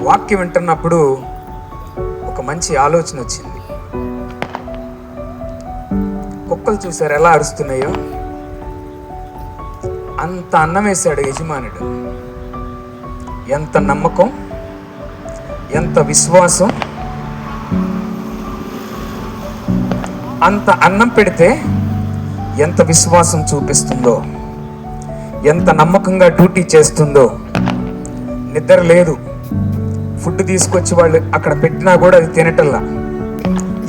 వాక్యం వింటున్నప్పుడు ఒక మంచి ఆలోచన వచ్చింది. కుక్కలు చూసారు ఎలా అరుస్తున్నాయో, అంత అన్నం వేశాడు యజమానుడు. ఎంత నమ్మకం, ఎంత విశ్వాసం. అంత అన్నం పెడితే ఎంత విశ్వాసం చూపిస్తుందో, ఎంత నమ్మకంగా డ్యూటీ చేస్తుందో. నిద్ర లేదు, ఫుడ్ తీసుకొచ్చి వాళ్ళు అక్కడ పెట్టినా కూడా అది తినటల్లా.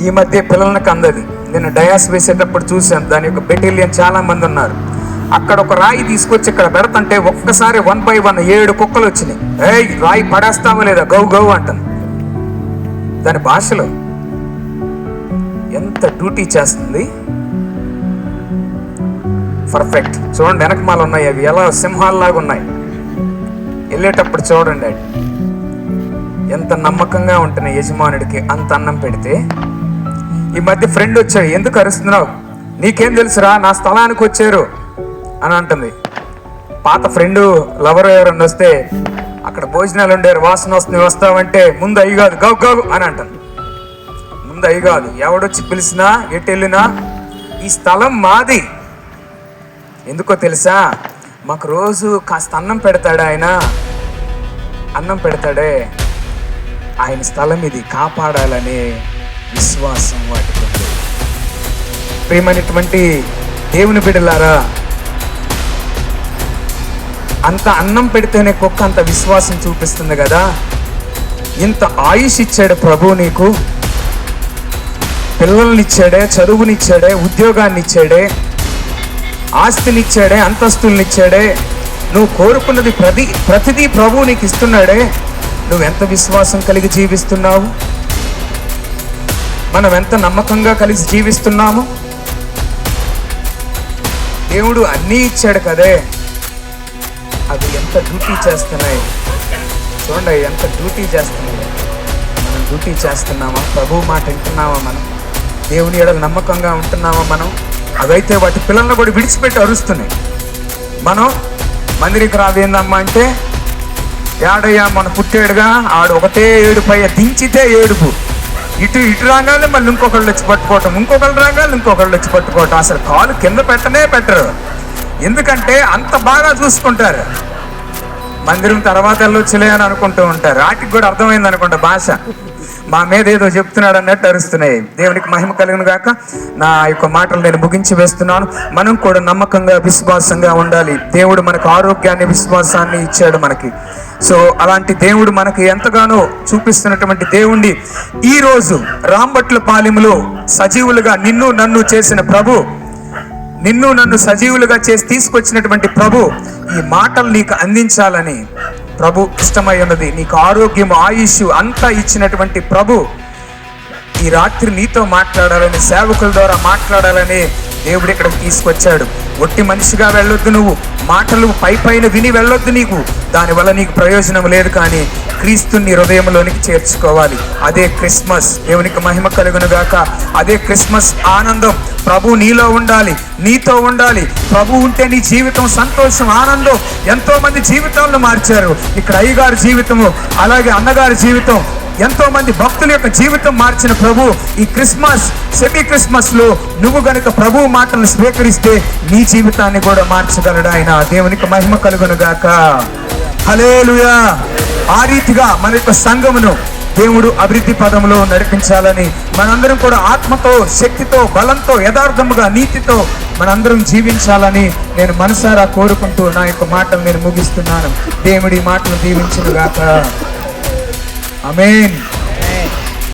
ఈ మధ్య పిల్లలకు అందది. నేను డయాస్ వేసేటప్పుడు చూశాను, దాని యొక్క బెటాలియన్ చాలా మంది ఉన్నారు. అక్కడ ఒక రాయి తీసుకొచ్చి ఇక్కడ పెడతంటే ఒక్కసారి 1 by 1 7 కుక్కలు వచ్చినాయి. ఏయ్ రాయి పడేస్తావా లేదా, గౌ గౌ అంటాను. దాని భాషలో ఎంత డ్యూటీ చేస్తుంది. పర్ఫెక్ట్. చూడండి వెనకమాల ఉన్నాయి, అవి ఎలా సింహాల్లాగా ఉన్నాయి. వెళ్ళేటప్పుడు చూడండి అది ఎంత నమ్మకంగా ఉంటున్నాయి. యజమానుడికి అంత అన్నం పెడితే. ఈ మధ్య ఫ్రెండ్ వచ్చాడు, ఎందుకు అరుస్తున్నావు, నీకేం తెలుసురా, నా స్థలానికి వచ్చారు అని అంటుంది. పాత ఫ్రెండు లవర్ ఎవరన్నా వస్తే అక్కడ భోజనాలు ఉండారు, వాసన వస్తుంది, వస్తావంటే ముందు అయ్యి కాదు గౌ గౌ అని అంటాను. ముందు అయ్యి కాదు, ఎవడొచ్చి పిలిచినా ఎటు వెళ్ళినా ఈ స్థలం మాది. ఎందుకో తెలుసా, మాకు రోజు కాస్త అన్నం పెడతాడు ఆయన, అన్నం పెడతాడే, ఆయన స్థలం ఇది, కాపాడాలనే విశ్వాసం వాటికి ఉంది. ప్రియమైనటువంటి దేవుని బిడ్డలారా, అంత అన్నం పెడితేనే కుక్క అంత విశ్వాసం చూపిస్తుంది కదా. ఇంత ఆయుష్ ఇచ్చాడు ప్రభు నీకు, పిల్లల్ని ఇచ్చాడే, చదువునిచ్చాడే, ఉద్యోగాన్ని ఇచ్చాడే, ఆస్తినిచ్చాడే, అంతస్తుల్నిచ్చాడే. నువ్వు కోరుకున్నది ప్రతిదీ ప్రభువు నీకు ఇస్తున్నాడే. నువ్వెంత విశ్వాసం కలిగి జీవిస్తున్నావు, మనం ఎంత నమ్మకంగా కలిసి జీవిస్తున్నాము. దేవుడు అన్నీ ఇచ్చాడు కదే, అవి ఎంత డ్యూటీ చేస్తున్నాయి చూడండి, ఎంత డ్యూటీ చేస్తున్నాయి. మనం డ్యూటీ చేస్తున్నామా, ప్రభువు మాట వింటున్నామా, మనం దేవుని ఎడల నమ్మకంగా ఉంటున్నామా మనం. అవైతే వాటి పిల్లలను కూడా విడిచిపెట్టి అరుస్తున్నాయి. మనం మందిరికి రావేందమ్మా అంటే, ఏడయ్యా మన పుట్టాడుగా, ఆడు ఒకటే ఏడుపయ్య, దించితే ఏడుపు. ఇటు రాగానే మళ్ళీ ఇంకొకళ్ళు వచ్చి పట్టుకోవటం, ఇంకొకళ్ళు రాగానే ఇంకొకళ్ళు వచ్చి పట్టుకోవటం. అసలు కాలు కింద పెట్టరు, ఎందుకంటే అంత బాగా చూసుకుంటారు. మందిరం తర్వాత వెళ్ళొచ్చులే అని అనుకుంటూ ఉంటారు. వాటికి కూడా అర్థమైంది అనుకుంటా భాష, మా మీద ఏదో చెప్తున్నాడు అన్నట్టు అరుస్తున్నాయి. దేవునికి మహిమ కలుగును గాక. నా యొక్క మాటలు నేను ముగించి వేస్తున్నాను. మనం కూడా నమ్మకంగా విశ్వాసంగా ఉండాలి. దేవుడు మనకు ఆరోగ్యాన్ని, విశ్వాసాన్ని ఇచ్చాడు మనకి. సో అలాంటి దేవుడు మనకి ఎంతగానో చూపిస్తున్నటువంటి దేవుణ్ణి ఈరోజు రాంబట్ల పాలెంలో సజీవులుగా నిన్ను నన్ను చేసిన ప్రభు, నిన్ను నన్ను సజీవులుగా చేసి తీసుకొచ్చినటువంటి ప్రభు ఈ మాటలు నీకు అందించాలని ప్రభు ఇష్టమై ఉన్నది. నీకు ఆరోగ్యం, ఆయుష్ అంతా ఇచ్చినటువంటి ప్రభు ఈ రాత్రి నీతో మాట్లాడాలని, సేవకుల ద్వారా మాట్లాడాలని దేవుడు ఇక్కడికి తీసుకొచ్చాడు. ఒట్టి మనిషిగా వెళ్ళొద్దు, నువ్వు మాటలు పైన విని వెళ్ళొద్దు. నీకు దానివల్ల నీకు ప్రయోజనం లేదు, కానీ క్రీస్తుని హృదయంలోనికి చేర్చుకోవాలి. అదే క్రిస్మస్. దేవునికి మహిమ కలుగును గాక. అదే క్రిస్మస్ ఆనందం. ప్రభు నీలో ఉండాలి, నీతో ఉండాలి. ప్రభు ఉంటే నీ జీవితం సంతోషం, ఆనందం. ఎంతో మంది జీవితాలను మార్చారు. ఇక్కడ అయ్యగారి జీవితము, అలాగే అన్నగారి జీవితం, ఎంతో మంది భక్తుల యొక్క జీవితం మార్చిన ప్రభు ఈ క్రిస్మస్, సెమీ క్రిస్మస్ లో నువ్వు గనుక ప్రభు మాటలను స్వీకరిస్తే నీ జీవితాన్ని కూడా మార్చగలడు ఆయన. దేవునికి మహిమ కలుగును గాక. హల్లెలూయా. ఆ రీతిగా మన యొక్క సంఘమును దేవుడు అభివృద్ధి పదంలో నడిపించాలని, మనందరం కూడా ఆత్మతో, శక్తితో, బలంతో, యథార్థముగా, నీతితో మనందరం జీవించాలని నేను మనసారా కోరుకుంటూ నా యొక్క మాటలు నేను ముగిస్తున్నాను. దేవుడి మాటలు దీవించును గాక. ఆమేన్.